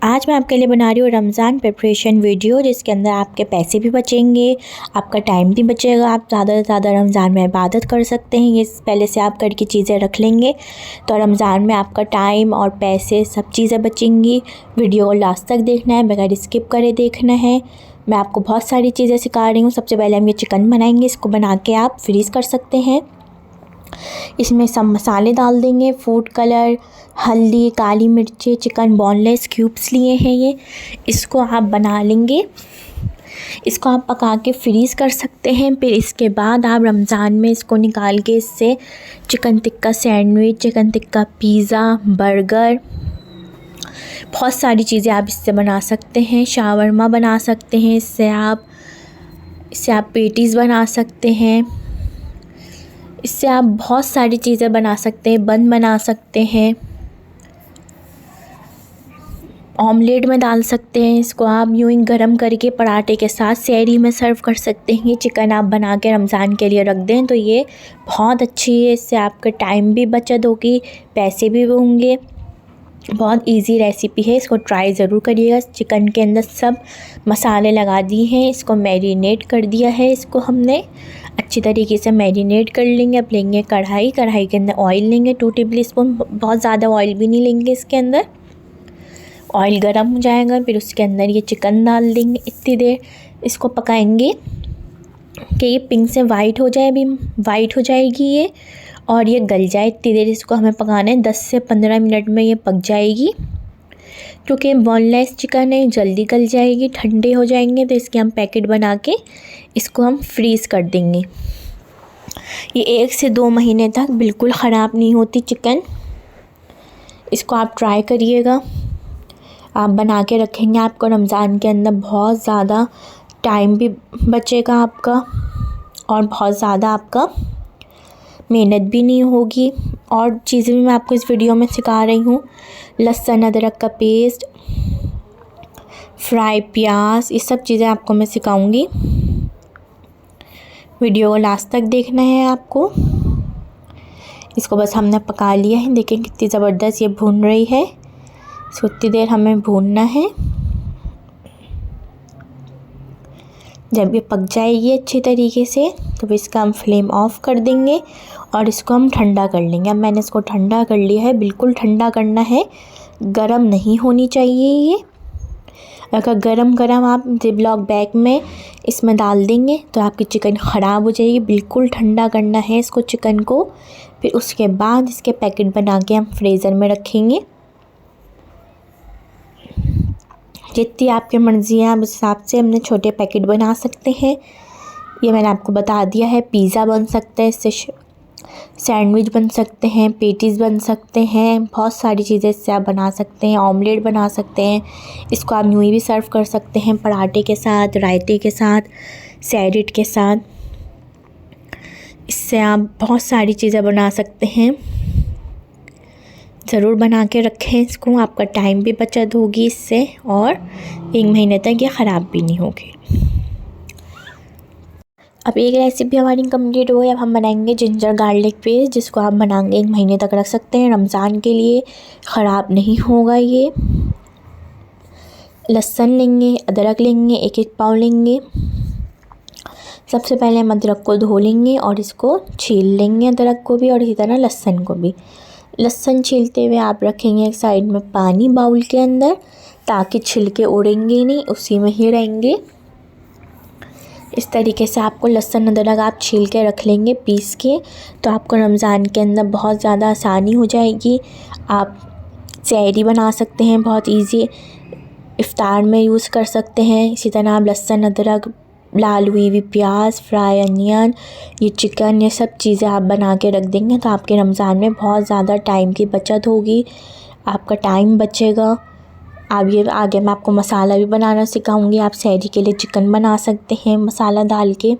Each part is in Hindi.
आज मैं आपके लिए बना रही हूँ रमज़ान प्रिपरेशन वीडियो, जिसके अंदर आपके पैसे भी बचेंगे, आपका टाइम भी बचेगा। आप ज़्यादा से ज़्यादा रमज़ान में इबादत कर सकते हैं। ये पहले से आप करके चीज़ें रख लेंगे तो रमज़ान में आपका टाइम और पैसे सब चीज़ें बचेंगी। वीडियो को लास्ट तक देखना है, बगैर स्किप करे देखना है। मैं आपको बहुत सारी चीज़ें सिखा रही हूँ। सबसे पहले हम ये चिकन बनाएंगे। इसको बना के आप फ्रीज़ कर सकते हैं। इसमें सब मसाले डाल देंगे, फूड कलर, हल्दी, काली मिर्ची, चिकन बोनलेस क्यूब्स लिए हैं ये। इसको आप बना लेंगे। इसको आप पका के फ्रीज़ कर सकते हैं। फिर इसके बाद आप रमज़ान में इसको निकाल के इससे chicken tikka sandwich, chicken tikka pizza, burger, बहुत सारी चीज़ें आप इससे बना सकते हैं। शावरमा बना सकते हैं इससे आप पेटीज़ बना सकते हैं। इससे आप बहुत सारी चीज़ें बना सकते हैं। बन बना सकते हैं, ऑमलेट में डाल सकते हैं। इसको आप यूँ ही गरम करके पराठे के साथ सहरी में सर्व कर सकते हैं। ये चिकन आप बना के रमज़ान के लिए रख दें तो ये बहुत अच्छी है। इससे आपका टाइम भी बचत होगी, पैसे भी होंगे। बहुत इजी रेसिपी है, इसको ट्राई ज़रूर करिएगा। चिकन के अंदर सब मसाले लगा दिए हैं, इसको मैरिनेट कर दिया है। इसको हमने अच्छी तरीके से मैरिनेट कर लेंगे। अब लेंगे कढ़ाई के अंदर ऑयल लेंगे 2 टेबल स्पून। बहुत ज़्यादा ऑयल भी नहीं लेंगे। इसके अंदर ऑयल गर्म हो जाएगा, फिर उसके अंदर ये चिकन डाल देंगे। इतनी देर इसको पकाएंगे कि ये पिंक से वाइट हो जाए। अभी वाइट हो जाएगी ये और ये गल जाए। इतनी देर इसको हमें पकाना है। 10 से 15 मिनट में ये पक जाएगी। क्योंकि बोनलेस चिकन है, जल्दी गल जाएगी। ठंडे हो जाएंगे तो इसके हम पैकेट बना के इसको हम फ्रीज़ कर देंगे। ये 1 से 2 महीने तक बिल्कुल ख़राब नहीं होती चिकन। इसको आप ट्राई करिएगा। आप बना के रखेंगे, आपको रमज़ान के अंदर बहुत ज़्यादा टाइम भी बचेगा आपका और बहुत ज़्यादा आपका मेहनत भी नहीं होगी। और चीज़ें भी मैं आपको इस वीडियो में सिखा रही हूँ। लहसुन अदरक का पेस्ट, फ्राई प्याज, ये सब चीज़ें आपको मैं सिखाऊंगी। वीडियो को लास्ट तक देखना है आपको। इसको बस हमने पका लिया है। देखें कितनी ज़बरदस्त ये भून रही है। इसको उतनी देर हमें भूनना है। जब ये पक जाएगी अच्छी तरीके से तो इसका हम फ्लेम ऑफ कर देंगे और इसको हम ठंडा कर लेंगे। अब मैंने इसको ठंडा कर लिया है। बिल्कुल ठंडा करना है, गरम नहीं होनी चाहिए ये। अगर गरम आप ज़िप-लॉक बैग में इसमें डाल देंगे तो आपकी चिकन ख़राब हो जाएगी। बिल्कुल ठंडा करना है इसको चिकन को। फिर उसके बाद इसके पैकेट बना के हम फ्रीज़र में रखेंगे। जितनी आपकी मर्ज़ी है आप उस हिसाब से हमने छोटे पैकेट बना सकते हैं। ये मैंने आपको बता दिया है। पिज़्ज़ा बन सकता है इससे, सैंडविच बन सकते हैं, पेटीज़ बन सकते हैं, बहुत सारी चीज़ें इससे आप बना सकते हैं। ऑमलेट बना सकते हैं। इसको आप यूँ ही भी सर्व कर सकते हैं, पराठे के साथ, रायते के साथ, सैलेड के साथ। इससे आप बहुत सारी चीज़ें बना सकते हैं। ज़रूर बना के रखें इसको, आपका टाइम भी बचत होगी इससे और 1 महीने तक ये ख़राब भी नहीं होगी। अब एक रेसिपी हमारी कंप्लीट हो गई। अब हम बनाएंगे जिंजर गार्लिक पेस्ट, जिसको आप बना के 1 महीने तक रख सकते हैं। रमज़ान के लिए ख़राब नहीं होगा ये। लहसुन लेंगे, अदरक लेंगे, 1-1 पाव लेंगे। सबसे पहले हम अदरक को धो लेंगे और इसको छील लेंगे, अदरक को भी और इसी तरह लहसुन को भी। लहसुन छीलते हुए आप रखेंगे एक साइड में पानी बाउल के अंदर, ताकि छिलके उड़ेंगे नहीं, उसी में ही रहेंगे। इस तरीके से आपको लहसुन अदरक आप छील के रख लेंगे पीस के, तो आपको रमज़ान के अंदर बहुत ज़्यादा आसानी हो जाएगी। आप सहरी बना सकते हैं, बहुत इजी, इफ्तार में यूज़ कर सकते हैं। इसी तरह आप लहसुन अदरक, लाल हुई हुई प्याज, फ्राई अनियन, ये चिकन, ये सब चीज़ें आप बना के रख देंगे तो आपके रमज़ान में बहुत ज़्यादा टाइम की बचत होगी, आपका टाइम बचेगा। अब ये आगे मैं आपको मसाला भी बनाना सिखाऊंगी। आप सहरी के लिए चिकन बना सकते हैं मसाला डाल के।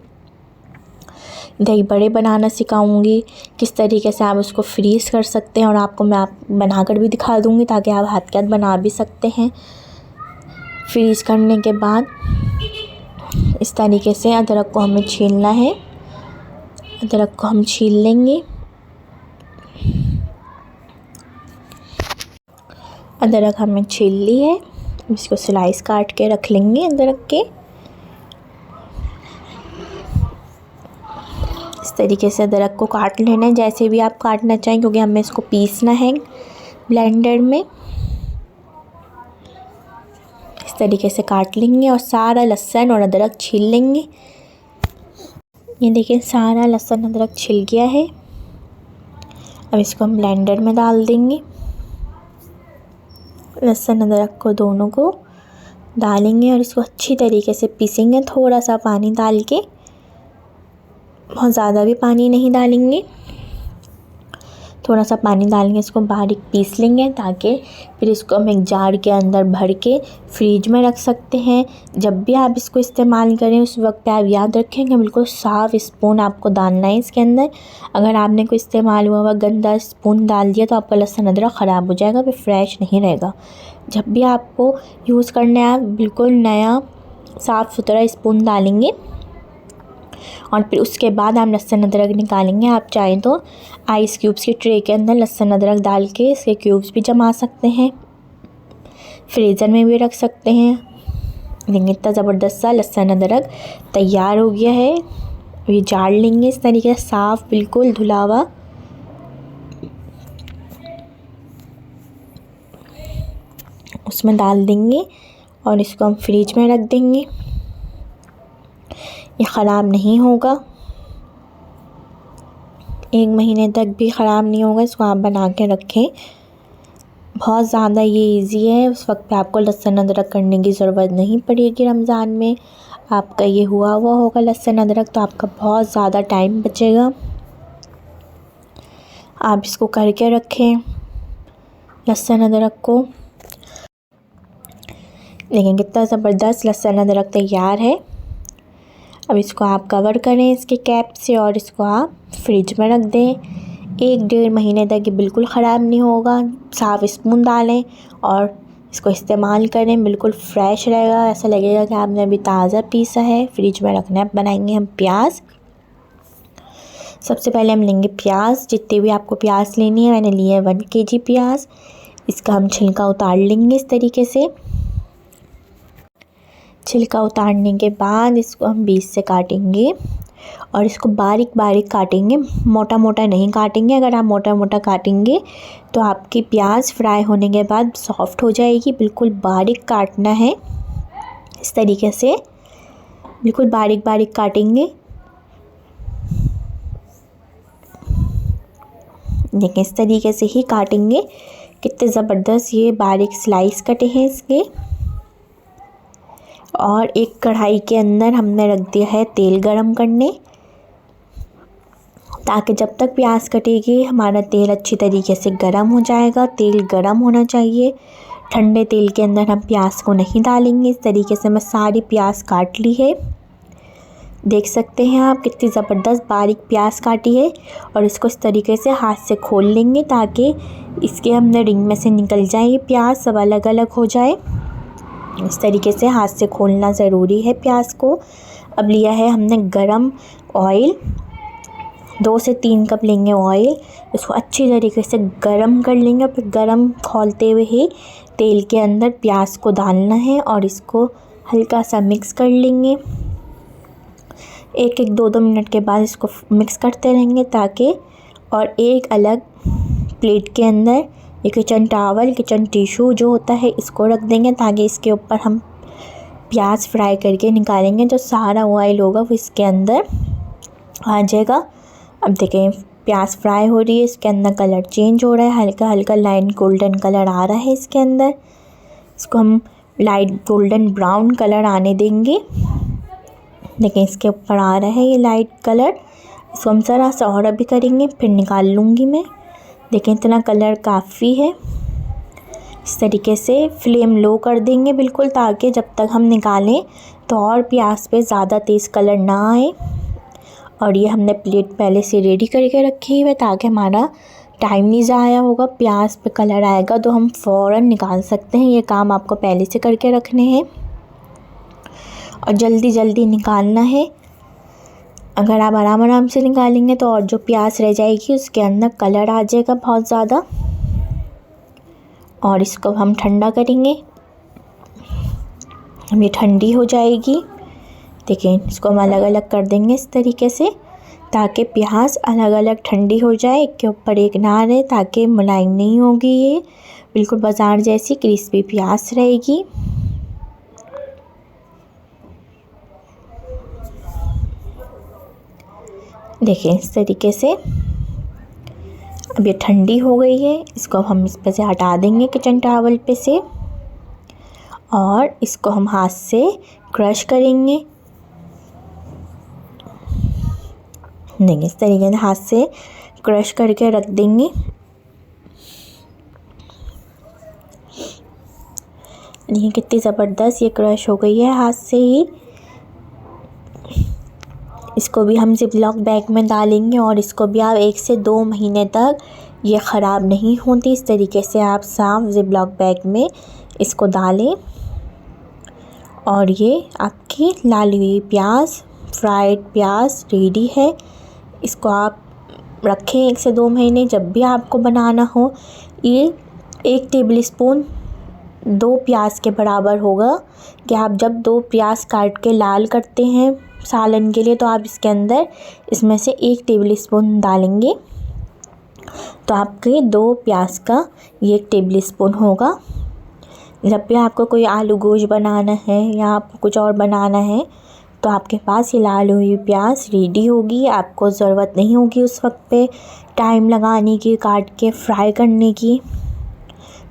दही बड़े बनाना सिखाऊंगी, किस तरीके से आप उसको फ्रीज़ कर सकते हैं और आपको मैं बनाकर भी दिखा दूँगी ताकि आप हाथ के हाथ बना भी सकते हैं। फ्रीज़ करने के बाद इस तरीके से अदरक को हमें छीलना है। अदरक को हम छील लेंगे। अदरक हमने छील ली है। इसको स्लाइस काट के रख लेंगे अदरक के। इस तरीके से अदरक को काट लेना है, जैसे भी आप काटना चाहें, क्योंकि हमें इसको पीसना है ब्लेंडर में। इस तरीके से काट लेंगे और सारा लहसुन और अदरक छील लेंगे। ये देखिए सारा लहसुन अदरक छिल गया है। अब इसको हम ब्लेंडर में डाल देंगे। लहसुन अदरक को दोनों को डालेंगे और इसको अच्छी तरीके से पीसेंगे, थोड़ा सा पानी डाल के, बहुत ज़्यादा भी पानी नहीं डालेंगे, थोड़ा सा पानी डालेंगे। इसको बारीक पीस लेंगे ताकि फिर इसको हम एक जार के अंदर भर के फ्रिज में रख सकते हैं। जब भी आप इसको इस्तेमाल करें उस वक्त पे आप याद रखें कि बिल्कुल साफ़ स्पून आपको डालना है इसके अंदर। अगर आपने कोई इस्तेमाल हुआ गंदा स्पून डाल दिया तो आपका लहसुन अदरक ख़राब हो जाएगा, फिर फ्रेश नहीं रहेगा। जब भी आपको यूज़ करना है आप बिल्कुल नया साफ़ सुथरा स्पून डालेंगे और फिर उसके बाद आप लहसुन अदरक निकालेंगे। आप चाहें तो आइस क्यूब्स की ट्रे के अंदर लहसुन अदरक डाल के इसके क्यूब्स भी जमा सकते हैं, फ्रीज़र में भी रख सकते हैं। लेकिन इतना ज़बरदस्त सा लहसुन अदरक तैयार हो गया है। ये जार लेंगे इस तरीके से साफ़ बिल्कुल धुला हुआ। उसमें डाल देंगे और इसको हम फ्रिज में रख देंगे। ये ख़राब नहीं होगा, 1 महीने तक भी ख़राब नहीं होगा। इसको आप बना के रखें, बहुत ज़्यादा ये इजी है। उस वक्त पे आपको लहसुन अदरक करने की ज़रूरत नहीं पड़ेगी। रमज़ान में आपका ये हुआ होगा लहसुन अदरक, तो आपका बहुत ज़्यादा टाइम बचेगा। आप इसको करके रखें लहसुन अदरक को। लेकिन कितना ज़बरदस्त लहसुन अदरक तैयार है। अब इसको आप कवर करें इसके कैप से और इसको आप फ्रिज में रख दें। 1-1.5 महीने तक ये बिल्कुल ख़राब नहीं होगा। साफ़ स्पून डालें और इसको इस्तेमाल करें, बिल्कुल फ्रेश रहेगा। ऐसा लगेगा कि आपने अभी ताज़ा पीसा है। फ्रिज में रखना है। बनाएंगे हम प्याज। सबसे पहले हम लेंगे प्याज। जितने भी आपको प्याज लेनी है, मैंने लिए है 1 kg प्याज। इसका हम छिलका उतार लेंगे इस तरीके से। छिलका उतारने के बाद इसको हम बीच से काटेंगे और इसको बारीक बारीक काटेंगे, मोटा मोटा नहीं काटेंगे। अगर आप मोटा मोटा काटेंगे तो आपकी प्याज फ्राई होने के बाद सॉफ्ट हो जाएगी। बिल्कुल बारीक काटना है, इस तरीके से बिल्कुल बारीक बारीक काटेंगे। देखिए इस तरीके से ही काटेंगे। कितने ज़बरदस्त ये बारीक स्लाइस कटे हैं इसके। और एक कढ़ाई के अंदर हमने रख दिया है तेल गरम करने, ताकि जब तक प्याज कटेगी हमारा तेल अच्छी तरीके से गरम हो जाएगा। तेल गरम होना चाहिए। ठंडे तेल के अंदर हम प्याज को नहीं डालेंगे। इस तरीके से मैं सारी प्याज काट ली है। देख सकते हैं आप कितनी ज़बरदस्त बारीक प्याज काटी है। और इसको इस तरीके से हाथ से खोल लेंगे ताकि इसके हमने रिंग में से निकल जाए, ये प्याज सब अलग अलग हो जाए। इस तरीके से हाथ से खोलना ज़रूरी है प्याज को। अब लिया है हमने गरम ऑयल, 2 से 3 कप लेंगे ऑयल। इसको अच्छी तरीके से गरम कर लेंगे। फिर गरम खोलते हुए ही तेल के अंदर प्याज को डालना है और इसको हल्का सा मिक्स कर लेंगे। 1-1, 2-2 मिनट के बाद इसको मिक्स करते रहेंगे ताकि, और एक अलग प्लेट के अंदर ये किचन टावल, किचन टिशू जो होता है इसको रख देंगे ताकि इसके ऊपर हम प्याज फ्राई करके निकालेंगे। जो सारा ऑयल होगा वो इसके अंदर आ जाएगा। अब देखें प्याज फ्राई हो रही है, इसके अंदर कलर चेंज हो रहा है, हल्का हल्का लाइट गोल्डन कलर आ रहा है इसके अंदर। इसको हम लाइट गोल्डन ब्राउन कलर आने देंगे। देखिए इसके ऊपर आ रहा है ये लाइट कलर। इसको हम ज़रा सा और अभी करेंगे, फिर निकाल लूँगी मैं। देखें इतना कलर काफ़ी है। इस तरीके से फ्लेम लो कर देंगे बिल्कुल, ताकि जब तक हम निकालें तो और प्याज पे ज़्यादा तेज़ कलर ना आए। और ये हमने प्लेट पहले से रेडी करके रखी है ताकि हमारा टाइम नहीं ज़ाया होगा। प्याज पे कलर आएगा तो हम फ़ौरन निकाल सकते हैं। ये काम आपको पहले से करके रखने हैं और जल्दी जल्दी निकालना है। अगर आप आराम से निकालेंगे तो और जो प्याज रह जाएगी उसके अंदर कलर आ जाएगा बहुत ज़्यादा। और इसको हम ठंडा करेंगे। अब ये ठंडी हो जाएगी। देखिए इसको हम अलग अलग कर देंगे इस तरीके से, ताकि प्याज अलग अलग ठंडी हो जाए, एक के ऊपर एक ना रहे, ताकि मुलायम नहीं होगी, ये बिल्कुल बाज़ार जैसी क्रिस्पी प्याज रहेगी। देखिए इस तरीके से अब ये ठंडी हो गई है। इसको हम इस पे से हटा देंगे किचन टॉवल पे से, और इसको हम हाथ से क्रश करेंगे। देखिए इस तरीके से हाथ से क्रश करके रख देंगे। देखिए कितनी ज़बरदस्त ये क्रश हो गई है हाथ से ही। इसको भी हम ज़िप-लॉक बैग में डालेंगे और इसको भी आप 1 से 2 महीने तक ये ख़राब नहीं होती। इस तरीके से आप साफ ज़िप-लॉक बैग में इसको डालें और ये आपकी लाली हुई प्याज, फ्राइड प्याज रेडी है। इसको आप रखें 1 से 2 महीने, जब भी आपको बनाना हो। ये 1 टेबलस्पून 2 प्याज के बराबर होगा कि आप जब 2 प्याज काट के लाल करते हैं सालन के लिए, तो आप इसके अंदर इसमें से 1 टेबलस्पून डालेंगे, तो आपके 2 प्याज का ये 1 टेबलस्पून होगा। जब भी आपको कोई आलू गोश्त बनाना है या आपको कुछ और बनाना है, तो आपके पास ये लाल हुई प्याज रेडी होगी। आपको ज़रूरत नहीं होगी उस वक्त पे टाइम लगाने की, काट के फ्राई करने की,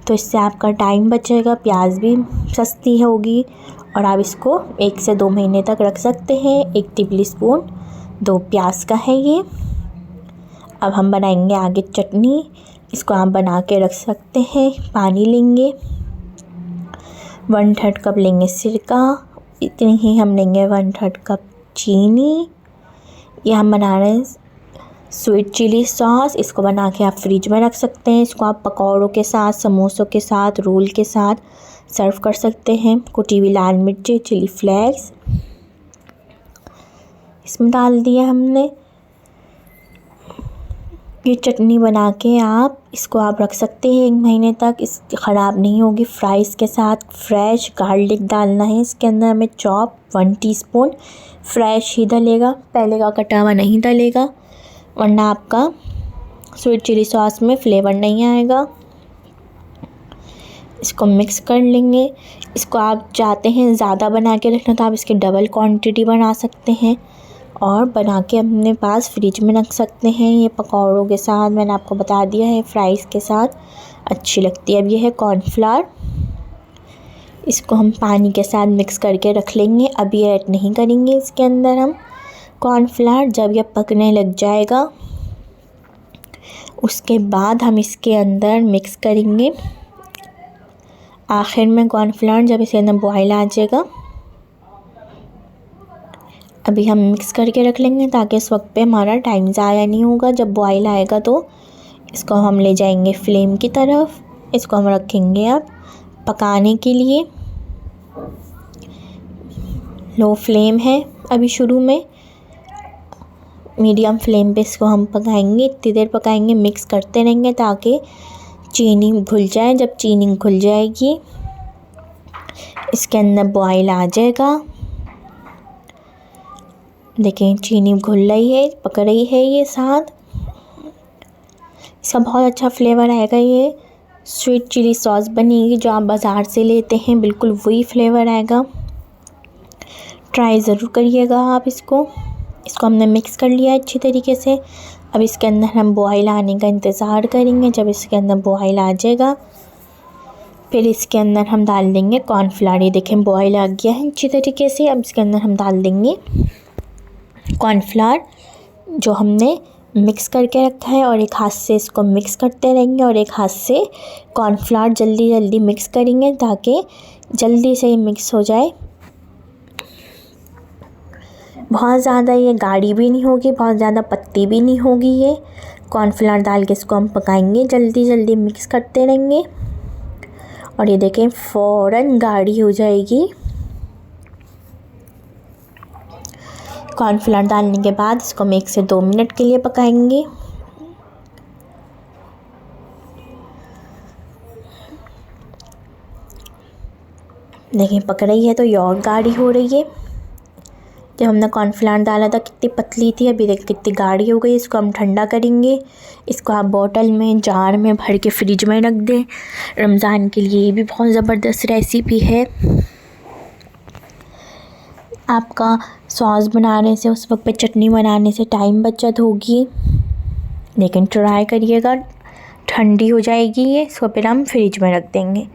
तो इससे आपका टाइम बचेगा, प्याज भी सस्ती होगी और आप इसको 1 से 2 महीने तक रख सकते हैं। 1 टेबलस्पून 2 प्याज का है ये। अब हम बनाएंगे आगे चटनी। इसको आप बना के रख सकते हैं। पानी लेंगे, 1/3 कप लेंगे सिरका, इतनी ही हम लेंगे 1/3 कप चीनी। ये हम बना रहे हैं स्वीट चिली सॉस। इसको बना के आप फ्रिज में रख सकते हैं। इसको आप पकौड़ों के साथ, समोसों के साथ, रोल के साथ सर्व कर सकते हैं। कुटी हुई लाल मिर्ची, चिली फ्लेक्स इसमें डाल दिया हमने। ये चटनी बना के आप इसको आप रख सकते हैं 1 महीने तक, इस ख़राब नहीं होगी। फ्राइज़ के साथ फ्रेश गार्लिक डालना है इसके अंदर हमें, चॉप 1 टीस्पून फ्रेश ही डलेगा, पहले का कटा हुआ नहीं डलेगा, वरना आपका स्वीट चिली सॉस में फ्लेवर नहीं आएगा। इसको मिक्स कर लेंगे। इसको आप चाहते हैं ज़्यादा बना के रखना, तो आप इसकी डबल क्वांटिटी बना सकते हैं और बना के अपने पास फ्रिज में रख सकते हैं। ये पकौड़ों के साथ, मैंने आपको बता दिया है, फ्राइज़ के साथ अच्छी लगती है। अब ये है कॉर्नफ्लावर, इसको हम पानी के साथ मिक्स करके रख लेंगे। अभी ऐड नहीं करेंगे इसके अंदर हम कॉर्नफ्लावर। जब यह पकने लग जाएगा उसके बाद हम इसके अंदर मिक्स करेंगे। आखिर में कॉर्नफ्लावर जब इसके अंदर बॉयल आ जाएगा, अभी हम मिक्स करके रख लेंगे ताकि इस वक्त पे हमारा टाइम ज़ाया नहीं होगा। जब बॉयल आएगा तो इसको हम ले जाएंगे फ्लेम की तरफ। इसको हम रखेंगे अब पकाने के लिए। लो फ्लेम है अभी शुरू में, मीडियम फ्लेम पे इसको हम पकाएंगे। इतनी देर पकाएंगे, मिक्स करते रहेंगे ताकि चीनी घुल जाए। जब चीनी घुल जाएगी इसके अंदर बॉयल आ जाएगा। देखें चीनी घुल रही है, पक रही है ये साथ। इसका बहुत अच्छा फ्लेवर आएगा। ये स्वीट चिली सॉस बनेगी जो आप बाज़ार से लेते हैं, बिल्कुल वही फ्लेवर आएगा। ट्राई ज़रूर करिएगा आप इसको। हमने मिक्स कर लिया अच्छी तरीके से। अब इसके अंदर हम बॉयल आने का इंतज़ार करेंगे। जब इसके अंदर बॉयल आ जाएगा फिर इसके अंदर हम डाल देंगे कॉर्नफ्लावर। ये देखें बॉयल आ गया है अच्छी तरीके से। अब इसके अंदर हम डाल देंगे कॉर्नफ्लावर जो हमने मिक्स करके रखा है, और एक हाथ से इसको मिक्स करते रहेंगे और एक हाथ से कॉर्नफ्लावर जल्दी जल्दी मिक्स करेंगे ताकि जल्दी से ये मिक्स हो जाए। बहुत ज़्यादा ये गाढ़ी भी नहीं होगी, बहुत ज़्यादा पतली भी नहीं होगी। ये कॉर्नफ्लावर डाल के इसको हम पकाएंगे, जल्दी जल्दी मिक्स करते रहेंगे और ये देखें फ़ौरन गाढ़ी हो जाएगी। कॉर्नफ्लावर डालने के बाद इसको हम 1 से 2 मिनट के लिए पकाएंगे। देखिए पक रही है तो ये और गाढ़ी हो रही है। जब हमने कॉर्नफ्लावर डाला था कितनी पतली थी, अभी देखिए कितनी गाढ़ी हो गई। इसको हम ठंडा करेंगे। इसको आप बॉटल में, जार में भर के फ्रिज में रख दें रमज़ान के लिए। ये भी बहुत ज़बरदस्त रेसिपी है। आपका सॉस बनाने से, उस वक्त पे चटनी बनाने से टाइम बचत होगी। लेकिन ट्राई करिएगा। ठंडी हो जाएगी ये, इसको फिर हम फ्रिज में रख देंगे।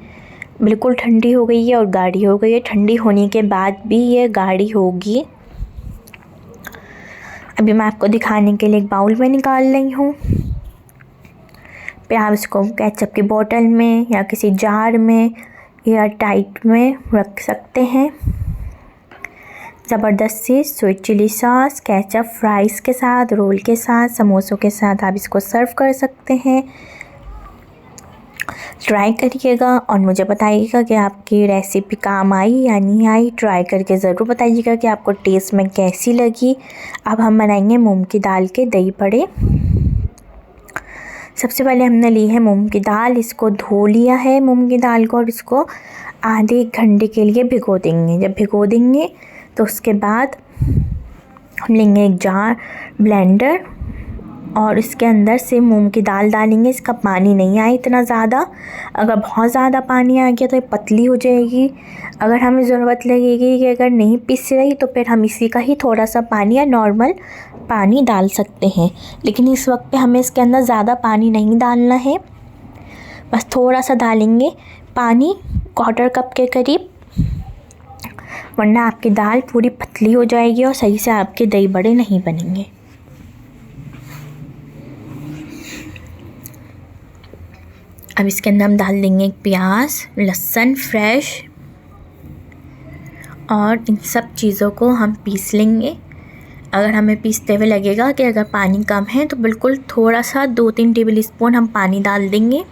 बिल्कुल ठंडी हो गई है और गाढ़ी हो गई है। ठंडी होने के बाद भी ये गाढ़ी होगी। अभी मैं आपको दिखाने के लिए एक बाउल में निकाल रही हूँ। फिर आप इसको केचप की बोतल में या किसी जार में या टाइट में रख सकते हैं। ज़बरदस्त सी sweet chilli sauce ketchup fries के साथ, रोल के साथ, समोसों के साथ आप इसको सर्व कर सकते हैं। ट्राई करिएगा और मुझे बताइएगा कि आपकी रेसिपी काम आई या नहीं आई। ट्राई करके ज़रूर बताइएगा कि आपको टेस्ट में कैसी लगी। अब हम बनाएंगे मूंग की दाल के दही बड़े। सबसे पहले हमने ली है मूंग की दाल। इसको धो लिया है मूंग की दाल को और इसको आधे एक घंटे के लिए भिगो देंगे। जब भिगो देंगे तो उसके बाद हम लेंगे एक जार ब्लेंडर और इसके अंदर से मूंग की दाल डालेंगे। इसका पानी नहीं आए इतना ज़्यादा। अगर बहुत ज़्यादा पानी आ गया तो ये पतली हो जाएगी। अगर हमें ज़रूरत लगेगी कि अगर नहीं पिस रही तो फिर हम इसी का ही थोड़ा सा पानी या नॉर्मल पानी डाल सकते हैं। लेकिन इस वक्त पे हमें इसके अंदर ज़्यादा पानी नहीं डालना है, बस थोड़ा सा डालेंगे पानी, 1/4 कप के करीब, वरना आपकी दाल पूरी पतली हो जाएगी और सही से आपके दही बड़े नहीं बनेंगे। अब इसके अंदर हम डाल देंगे एक प्याज, लहसुन फ्रेश और इन सब चीज़ों को हम पीस लेंगे। अगर हमें पीसते हुए लगेगा कि अगर पानी कम है तो बिल्कुल थोड़ा सा 2-3 टेबल स्पून हम पानी डाल देंगे।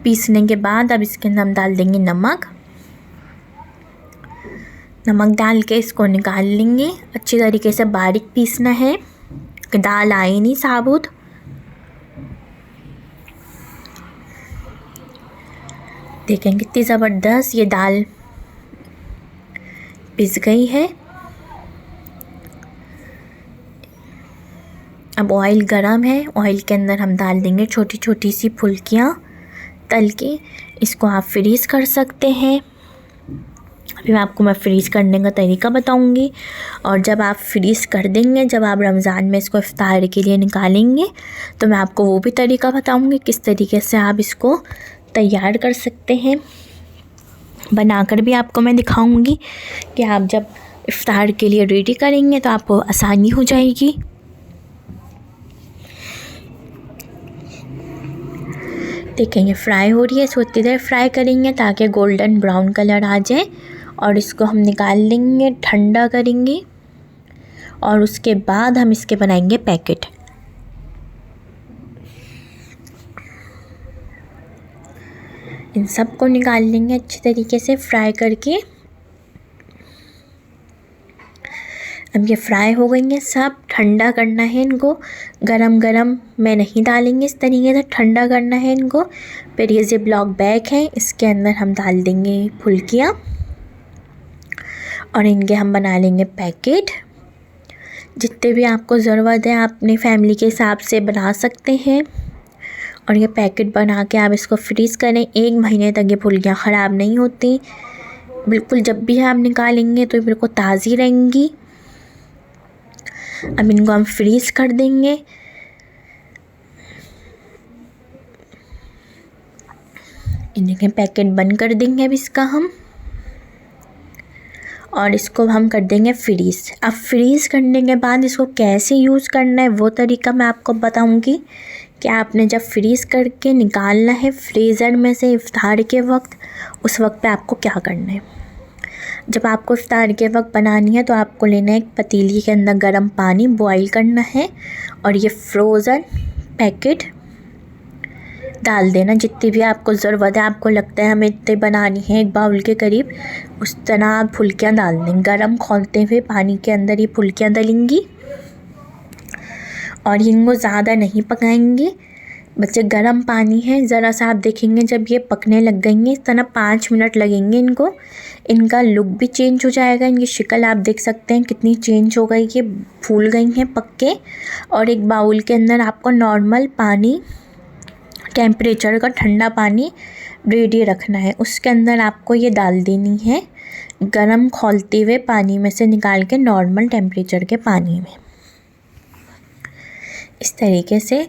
पीसने के बाद अब इसके अंदर हम डाल देंगे नमक डाल के इसको निकाल लेंगे। अच्छी तरीके से बारीक पीसना है, दाल आए नहीं साबुत। देखें कितनी ज़बरदस्त ये दाल पिस गई है। अब ऑयल गरम है, ऑयल के अंदर हम डाल देंगे छोटी छोटी सी फुल्कियाँ तल के। इसको आप फ्रीज़ कर सकते हैं। अभी मैं फ्रीज़ करने का तरीका बताऊंगी। और जब आप फ्रीज़ कर देंगे, जब आप रमज़ान में इसको इफ्तार के लिए निकालेंगे तो मैं आपको वो भी तरीका बताऊंगी किस तरीके से आप इसको तैयार कर सकते हैं। बनाकर भी आपको मैं दिखाऊंगी कि आप जब इफ्तार के लिए रेडी करेंगे तो आपको आसानी हो जाएगी। देखें ये फ्राई हो रही है, इसको इतनी देर फ्राई करेंगे ताकि गोल्डन ब्राउन कलर आ जाए और इसको हम निकाल लेंगे, ठंडा करेंगे और उसके बाद हम इसके बनाएंगे पैकेट। इन सब को निकाल लेंगे अच्छी तरीके से फ्राई करके। अब ये फ्राई हो गई हैं सब। ठंडा करना है इनको, गरम गरम में नहीं डालेंगे, इस तरीके से ठंडा करना है इनको। फिर ये ज़िप-लॉक बैग है, इसके अंदर हम डाल देंगे फुल्कियाँ और इनके हम बना लेंगे पैकेट। जितने भी आपको ज़रूरत है आप अपनी फैमिली के हिसाब से बना सकते हैं। और ये पैकेट बना के आप इसको फ्रीज़ करें। 1 महीने तक ये फुल्कियाँ ख़राब नहीं होती। बिल्कुल जब भी आप निकालेंगे तो बिल्कुल ताज़ी रहेंगी। अब इनको हम फ्रीज़ कर देंगे। इनके पैकेट बंद कर देंगे अब इसका हम, और इसको हम कर देंगे फ्रीज़। अब फ्रीज़ करने के बाद इसको कैसे यूज़ करना है वो तरीका मैं आपको बताऊंगी कि आपने जब फ्रीज़ करके निकालना है फ्रीज़र में से इफ्तार के वक्त, उस वक्त पे आपको क्या करना है। जब आपको इफ्तार के वक्त बनानी है तो आपको लेना है एक पतीली के अंदर गर्म पानी बॉईल करना है और ये फ्रोज़न पैकेट डाल देना। जितनी भी आपको ज़रूरत है, आपको लगता है हमें इतनी बनानी है 1 बाउल के करीब, उस तरह आप फुल्कियाँ डाल दें। गर्म खौलते हुए पानी के अंदर ये फुल्कियाँ डलेंगी और इनको ज़्यादा नहीं पकाएंगे, बच्चे गर्म पानी है, ज़रा सा आप देखेंगे जब ये पकने लग गई हैं इस तरह 5 मिनट लगेंगे इनको, इनका लुक भी चेंज हो जाएगा। इनकी शक्ल आप देख सकते हैं कितनी चेंज हो गई, ये फूल गई हैं पक के। और एक बाउल के अंदर आपको नॉर्मल पानी, टेम्परेचर का ठंडा पानी रेडी रखना है। उसके अंदर आपको ये डाल देनी है गरम खौलते हुए पानी में से निकाल के नॉर्मल टेम्परेचर के पानी में, इस तरीके से।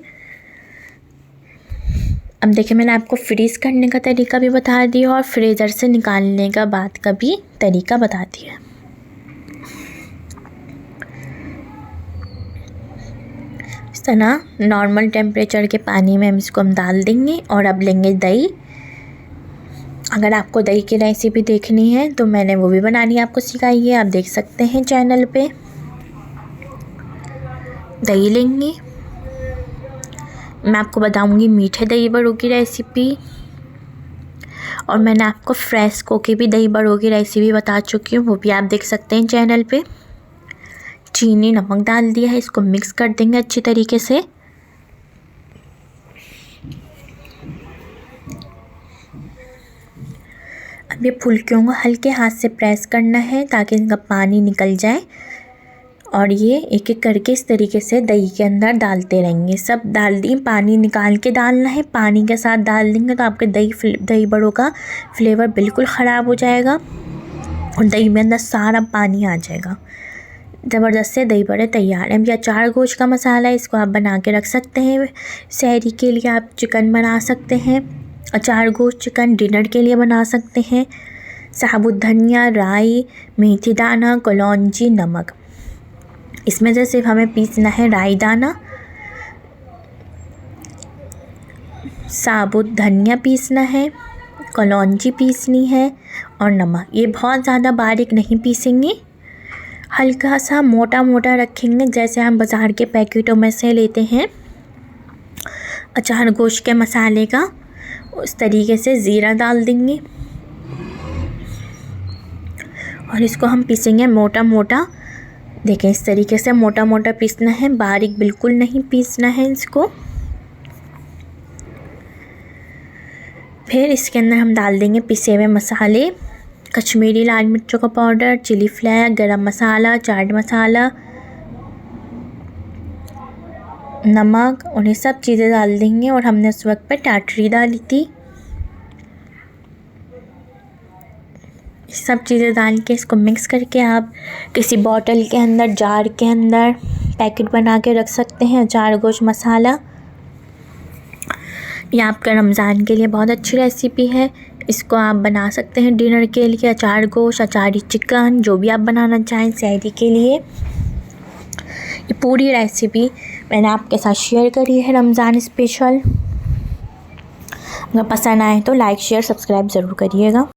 अब देखिए मैंने आपको फ्रीज़ करने का तरीका भी बता दिया और फ्रीज़र से निकालने का बाद का भी तरीका बता दिया। इस तरह नॉर्मल टेम्परेचर के पानी में इसको हम डाल देंगे। और अब लेंगे दही। अगर आपको दही की रेसिपी देखनी है तो मैंने वो भी बनानी आपको सिखाई है, आप देख सकते हैं चैनल पे। दही लेंगे, मैं आपको बताऊंगी मीठे दही बड़ों की रेसिपी, और मैंने आपको फ्रेस्को के भी दही बड़ों की रेसिपी बता चुकी हूँ, वो भी आप देख सकते हैं चैनल पे। चीनी नमक डाल दिया है, इसको मिक्स कर देंगे अच्छी तरीके से। अब ये फुल्कियों को हल्के हाथ से प्रेस करना है ताकि इनका पानी निकल जाए, और ये एक एक करके इस तरीके से दही के अंदर डालते रहेंगे। सब डाल दी, पानी निकाल के डालना है, पानी के साथ डाल देंगे तो आपके दही बड़ों का फ्लेवर बिल्कुल ख़राब हो जाएगा और दही में अंदर सारा पानी आ जाएगा। ज़बरदस्त से दही बड़े तैयार हैं। या अचार गोश्त का मसाला, इसको आप बना के रख सकते हैं। सहरी के लिए आप चिकन बना सकते हैं, अचार गोश्त चिकन डिनर के लिए बना सकते हैं। साबुत धनिया, राई, मेथी दाना, कलौंजी, नमक, इसमें से सिर्फ हमें पीसना है राई दाना, साबुत धनिया पीसना है, कलौंजी पीसनी है और नमक। ये बहुत ज़्यादा बारीक नहीं पीसेंगे, हल्का सा मोटा मोटा रखेंगे जैसे हम बाज़ार के पैकेटों में से लेते हैं अचार गोश्त के मसाले का, उस तरीके से ज़ीरा डाल देंगे और इसको हम पीसेंगे मोटा मोटा। देखें इस तरीके से मोटा मोटा पीसना है, बारीक बिल्कुल नहीं पीसना है इसको। फिर इसके अंदर हम डाल देंगे पिसे हुए मसाले, कश्मीरी लाल मिर्चों का पाउडर, चिली फ्लेक्स, गरम मसाला, चाट मसाला, नमक, और ये सब चीज़ें डाल देंगे। और हमने उस वक्त पे टाटरी डाली थी। सब चीज़ें डाल के इसको मिक्स करके आप किसी बॉटल के अंदर, जार के अंदर पैकेट बना के रख सकते हैं। अचार गोश्त मसाला, ये आपका रमज़ान के लिए बहुत अच्छी रेसिपी है, इसको आप बना सकते हैं डिनर के लिए। अचार गोश्त, अचारी चिकन, जो भी आप बनाना चाहें सहरी के लिए। ये पूरी रेसिपी मैंने आपके साथ शेयर करी है रमज़ान स्पेशल। अगर पसंद आए तो लाइक शेयर सब्सक्राइब ज़रूर करिएगा।